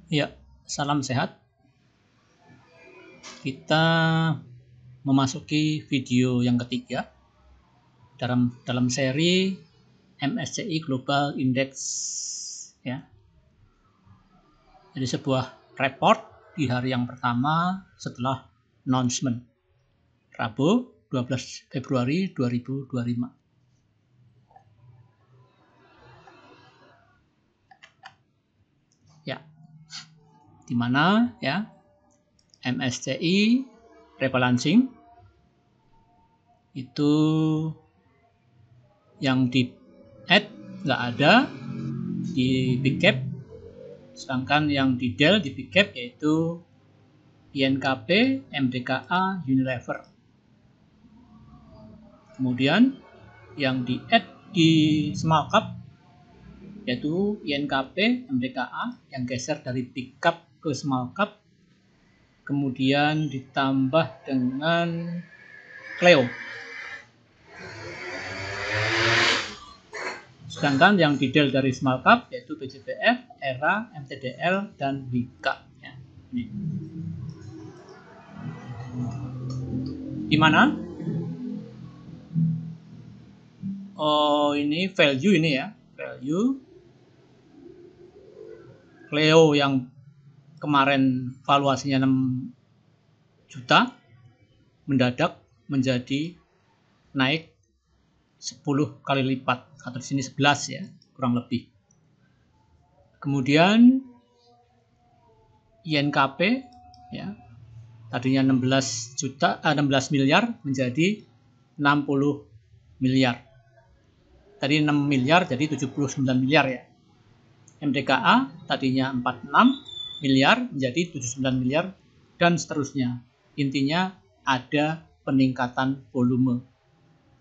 Ya, salam sehat. Kita memasuki video yang ketiga dalam seri MSCI Global Index ya. Jadi sebuah report di hari yang pertama setelah announcement Rabu 12 Februari 2025. Ya. Di mana ya MSCI rebalancing itu yang di add nggak ada di big cap, sedangkan yang di del di big cap yaitu INKP, MDKA, Unilever. Kemudian yang di add di small cap yaitu INKP, MDKA yang geser dari big cap ke small cap, kemudian ditambah dengan Cleo. Sedangkan yang di del dari small cap yaitu BCPF, ERA, MTDL, dan Wika. Ya. Di mana? Oh, ini value ini ya, value. Cleo yang kemarin valuasinya 6 juta mendadak menjadi naik 10 kali lipat, atau di sini 11 ya, kurang lebih. Kemudian INKP ya, tadinya 16 miliar menjadi 60 miliar. Tadi 6 miliar jadi 79 miliar ya. MDKA tadinya 46 miliar menjadi 79 miliar dan seterusnya. Intinya ada peningkatan volume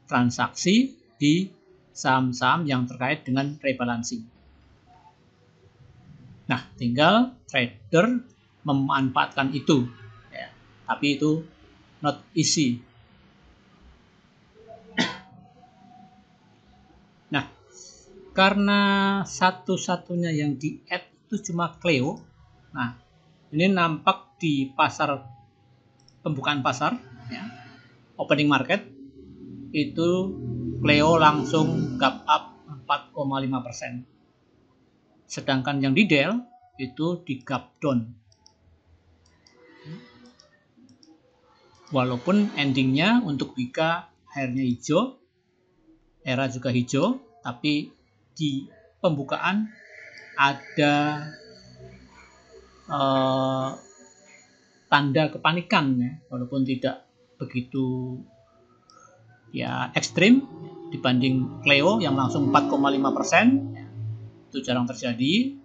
transaksi di saham-saham yang terkait dengan rebalancing. Nah, tinggal trader memanfaatkan itu. Ya, tapi itu not easy. Nah, karena satu-satunya yang di add itu cuma Cleo. Nah, ini nampak di pasar, pembukaan pasar ya, opening market itu Cleo langsung gap up 4,5%. Sedangkan yang di del itu di gap down. Walaupun endingnya untuk Wika akhirnya hijau, ERA juga hijau, tapi di pembukaan ada tanda kepanikan ya, walaupun tidak begitu ya ekstrim dibanding Cleo yang langsung 4,5%. Itu jarang terjadi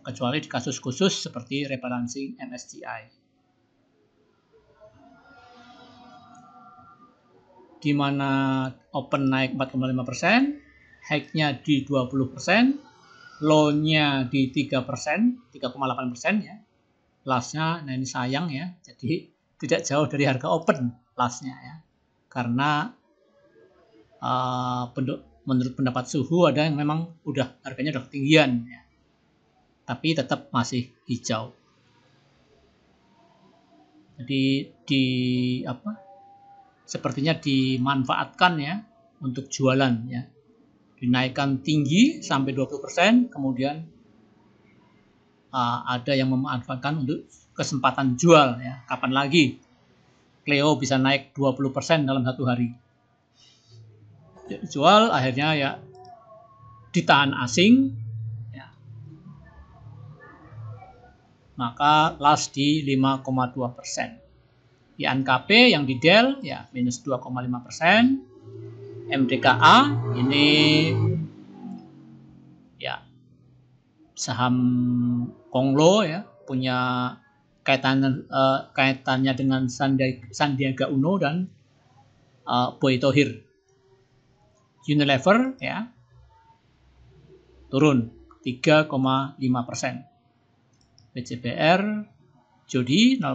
kecuali di kasus khusus seperti rebalancing MSCI, di mana open naik 4,5%, high-nya di 20%, low-nya di 3%, 3,8% ya. Last-nya, nah ini sayang ya, jadi tidak jauh dari harga open last-nya ya. Karena menurut pendapat Suhu ada yang memang harganya udah ketinggian ya. Tapi tetap masih hijau. Jadi sepertinya dimanfaatkan ya untuk jualan ya. Dinaikkan tinggi sampai 20%, kemudian ada yang memanfaatkan untuk kesempatan jual ya. Kapan lagi Cleo bisa naik 20% dalam satu hari. Jual akhirnya ya ditahan asing ya. Maka last di 5,2%. INKP yang di del ya minus 2,5%. MDKA ini ya saham Konglo ya, punya kaitannya dengan Sandiaga Uno dan Boy Thohir. Unilever ya turun 3,5%. BCPR Jodi 0%,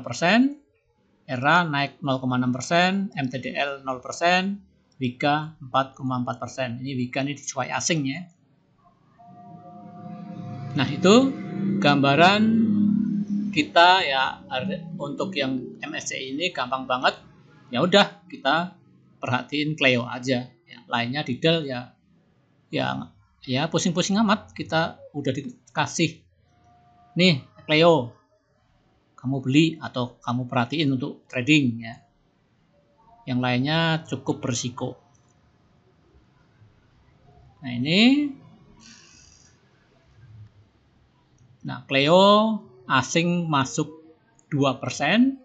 ERA naik 0,6%, MTDL 0%, Wika 4,4%. Ini Wika ini dicuai asing ya. Nah, itu gambaran kita ya untuk yang MSCI ini gampang banget. Ya udah, kita perhatiin Cleo aja. Ya, lainnya detail ya pusing-pusing amat. Kita udah dikasih nih Cleo, kamu beli atau kamu perhatiin untuk trading ya. Yang lainnya cukup berisiko. Nah ini, nah Cleo asing masuk 2%,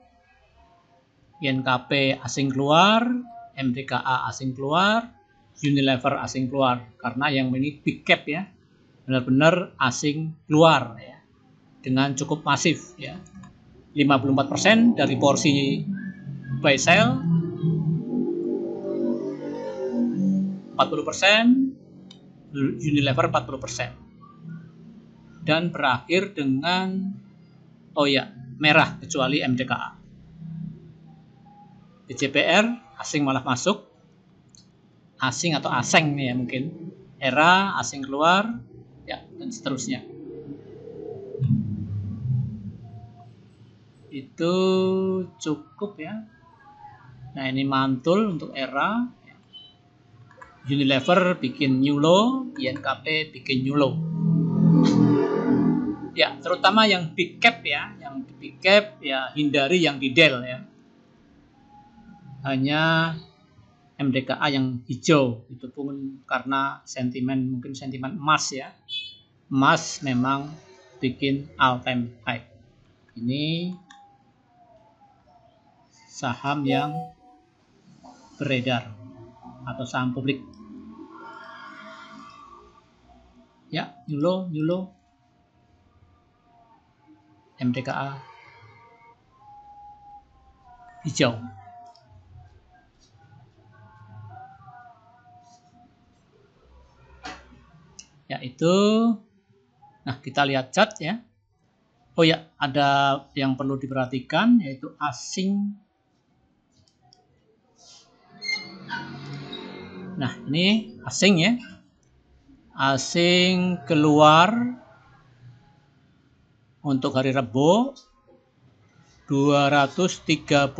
INKP asing keluar, MDKA asing keluar, Unilever asing keluar, karena yang ini big cap ya, benar-benar asing keluar ya, dengan cukup masif ya, 54% dari porsi buy sell, 40%, Unilever 40%, dan berakhir dengan merah kecuali MDKA. BCPR asing malah masuk, asing atau aseng nih ya mungkin, ERA asing keluar ya, dan seterusnya. Itu cukup ya. Nah ini mantul untuk ERA, Unilever bikin new low, INKP bikin new low. Ya, terutama yang big cap ya, hindari yang di Dell ya. Hanya MDKA yang hijau, itu pun karena mungkin sentimen emas ya. Emas memang bikin all time high. Ini saham yang beredar atau saham publik. Ya, new low, MDKA hijau. Ya itu. Nah kita lihat chart ya. Oh ya, ada yang perlu diperhatikan yaitu asing. Nah ini asing ya. Asing keluar untuk hari Rabu 231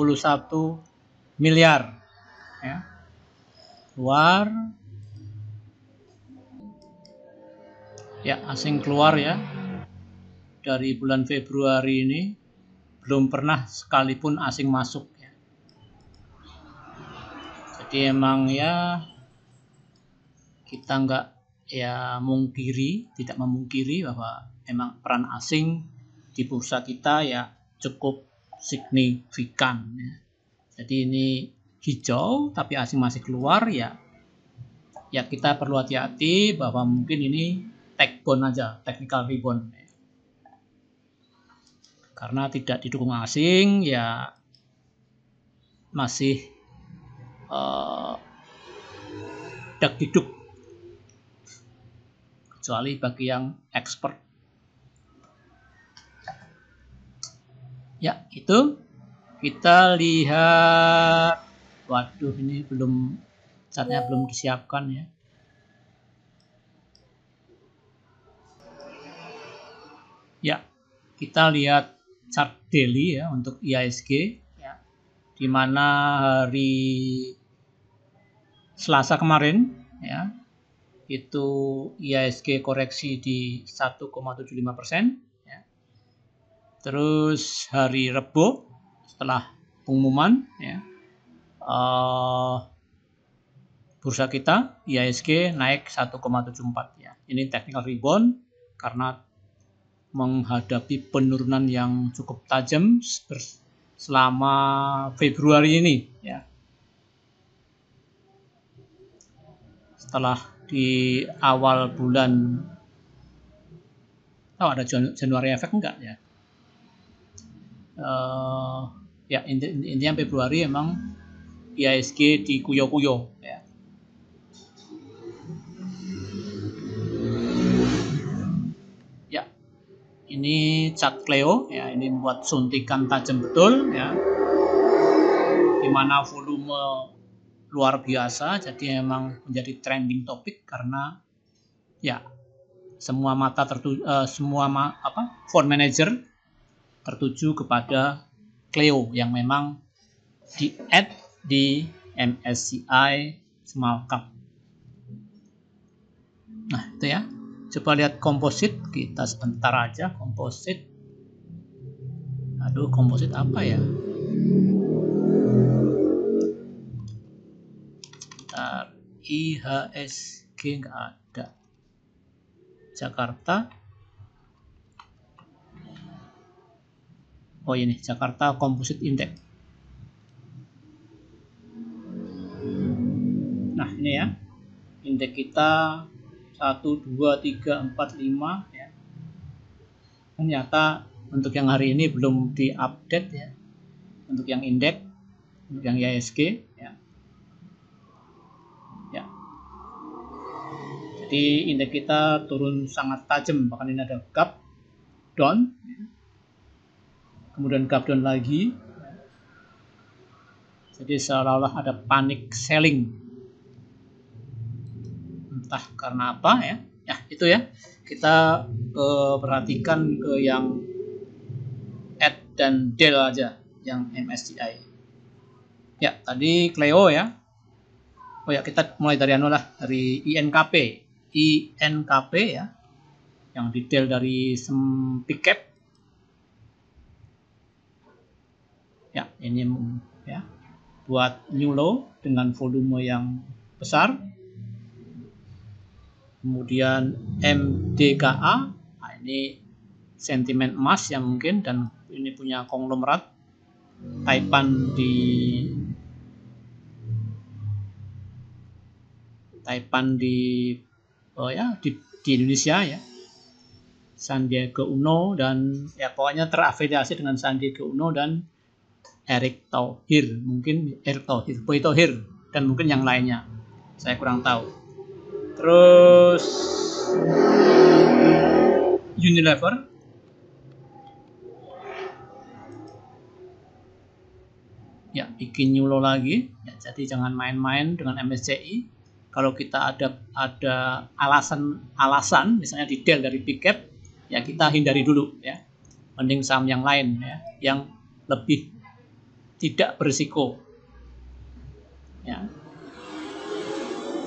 miliar ya. Keluar ya, asing keluar ya. Dari bulan Februari ini belum pernah sekalipun asing masuk ya. Jadi emang ya kita tidak memungkiri bahwa memang peran asing di bursa kita ya cukup signifikan ya. Jadi ini hijau tapi asing masih keluar ya kita perlu hati-hati bahwa mungkin ini techbond aja, technical rebound ya. Karena tidak didukung asing ya masih dak-diduk, kecuali bagi yang expert. Ya itu kita lihat. Waduh, ini catnya belum disiapkan ya. Ya kita lihat chart daily ya untuk IHSG ya, di mana hari Selasa kemarin ya itu IHSG koreksi di 1,75% ya. Terus hari Rabu setelah pengumuman ya, bursa kita IHSG naik 1,74 ya. Ini technical rebound karena menghadapi penurunan yang cukup tajam selama Februari ini ya. Setelah di awal bulan ada Januari efek enggak ya? Ya intinya Februari emang IHSG di kuyo-kuyo ya. Ya ini chart Cleo ya, ini buat suntikan tajam betul ya, dimana volume luar biasa, jadi memang menjadi trending topik karena ya semua font manager tertuju kepada Cleo yang memang di add di MSCI Small Cap. Nah itu ya, coba lihat komposit, kita sebentar aja komposit. Aduh, komposit apa ya? Bentar, IHSG nggak ada. Jakarta. Oh ini Jakarta Composite Index. Nah ini ya, indeks kita 1, 2, 3, 4, 5 ya. Ternyata untuk yang hari ini belum diupdate ya. Untuk yang indeks, untuk yang IHSG ya. Ya. Jadi indeks kita turun sangat tajam, bahkan ini ada gap down ya. Kemudian gap down lagi. Jadi seolah-olah ada panic selling. Entah karena apa ya. Ya, itu ya. Kita perhatikan ke yang add dan del aja, yang MSCI. Ya, tadi Cleo ya. Oh ya, kita mulai dari anu lah, dari INKP. INKP ya. Yang detail dari Picap. Ya, ini ya. Buat new low dengan volume yang besar. Kemudian MDKA, nah ini sentimen emas yang mungkin, dan ini punya konglomerat Taipan di oh ya di Indonesia ya, Sandiaga Uno, dan ya pokoknya terafiliasi dengan Sandiaga Uno dan Erick Thohir, mungkin Erick Thohir, Boy Thohir, dan mungkin yang lainnya, saya kurang tahu. Terus Unilever, ya bikin new low lagi ya, jadi jangan main-main dengan MSCI. Kalau kita ada alasan misalnya di del dari Picap, ya kita hindari dulu ya, mending saham yang lain ya, yang lebih tidak berisiko ya.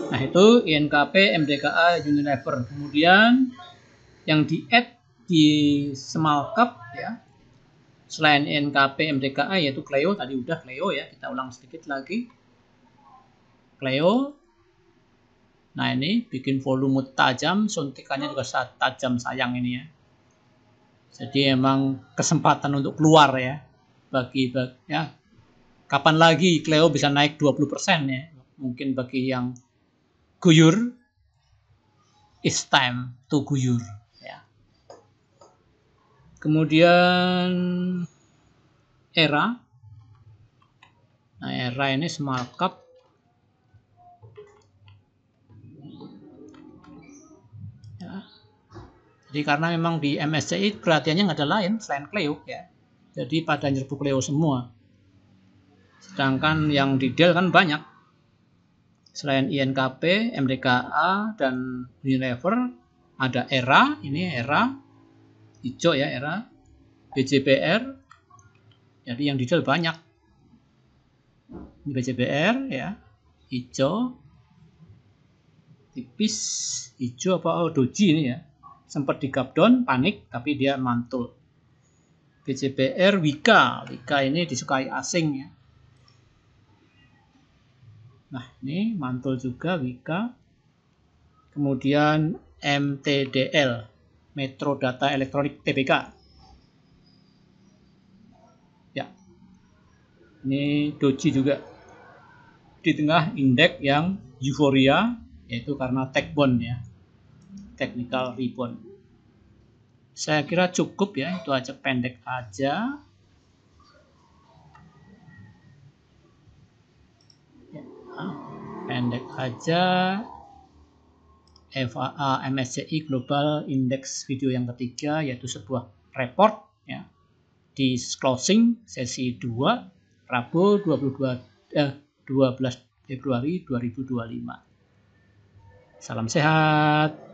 Nah itu INKP, MDKA, Unilever. Kemudian yang di add di small cap ya, selain INKP, MDKA, yaitu Cleo. Tadi udah Cleo ya, kita ulang sedikit lagi. Cleo. Nah ini bikin volume tajam, suntikannya juga tajam sayang ini ya. Jadi emang kesempatan untuk keluar ya, bagi ya. Kapan lagi Cleo bisa naik 20% ya? Mungkin bagi yang guyur, it's time to guyur ya. Kemudian ERA. Nah, ERA ini small cap. Ya. Jadi karena memang di MSCI perhatiannya nggak ada lain selain Cleo ya. Jadi pada nyerbu Cleo semua. Sedangkan yang di del kan banyak. Selain INKP, MDKA, dan Unilever, ada ERA, ini ERA, hijau ya ERA, BJBR, jadi yang di del banyak. Ini BJBR ya, hijau, tipis, hijau apa, oh doji ini ya, sempat di gap down, panik, tapi dia mantul. BJBR, Wika ini disukai asing ya. Nah ini mantul juga Wika. Kemudian MTDL, Metro Data Elektronik Tbk. Ya, ini doji juga. Di tengah indeks yang euforia, yaitu karena tech bond ya, technical rebound. Saya kira cukup ya, itu aja, pendek aja. Ya, pendek aja. FAA MSCI Global Index video yang ketiga, yaitu sebuah report ya, di closing sesi 2 Rabu 12 Februari 2025. Salam sehat.